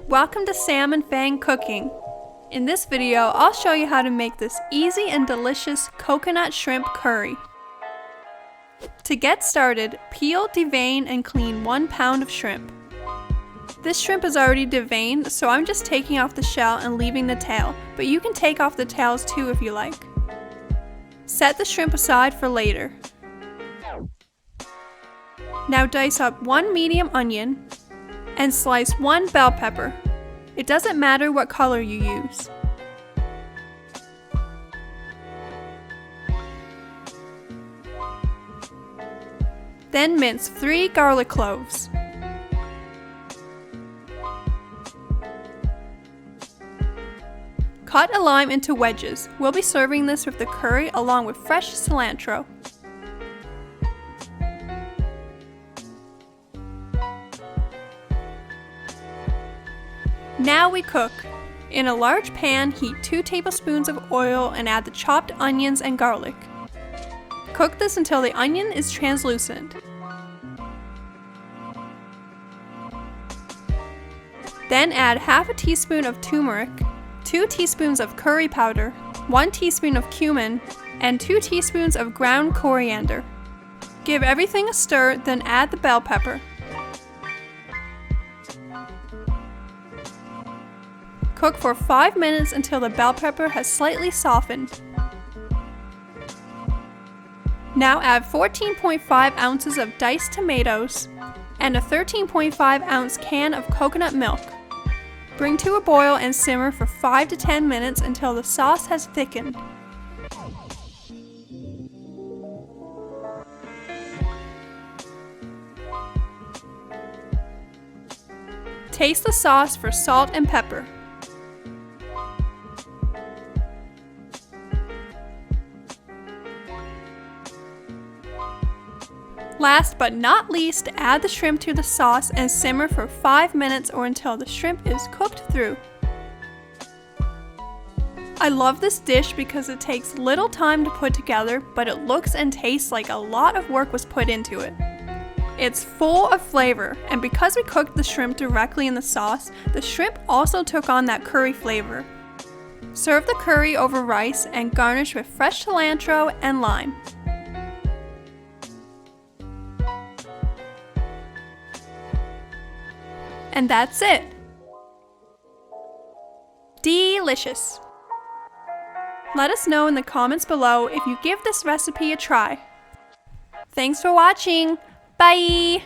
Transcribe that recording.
Welcome to Sam and Feng Cooking. In this video, I'll show you how to make this easy and delicious coconut shrimp curry. To get started, peel, devein, and clean 1 pound of shrimp. This shrimp is already deveined, so I'm just taking off the shell and leaving the tail, but you can take off the tails too if you like. Set the shrimp aside for later. Now dice up 1 medium onion and slice 1 bell pepper. It doesn't matter what color you use. Then mince 3 garlic cloves. Cut a lime into wedges. We'll be serving this with the curry along with fresh cilantro. Now we cook. In a large pan, heat 2 tablespoons of oil and add the chopped onions and garlic. Cook this until the onion is translucent. Then add half a teaspoon of turmeric, 2 teaspoons of curry powder, 1 teaspoon of cumin, and 2 teaspoons of ground coriander. Give everything a stir, then add the bell pepper. Cook for 5 minutes until the bell pepper has slightly softened. Now add 14.5 ounces of diced tomatoes and a 13.5 ounce can of coconut milk. Bring to a boil and simmer for 5 to 10 minutes until the sauce has thickened. Taste the sauce for salt and pepper. Last but not least, add the shrimp to the sauce and simmer for 5 minutes or until the shrimp is cooked through. I love this dish because it takes little time to put together, but it looks and tastes like a lot of work was put into it. It's full of flavor, and because we cooked the shrimp directly in the sauce, the shrimp also took on that curry flavor. Serve the curry over rice and garnish with fresh cilantro and lime. And that's it! Delicious! Let us know in the comments below if you give this recipe a try. Thanks for watching! Bye!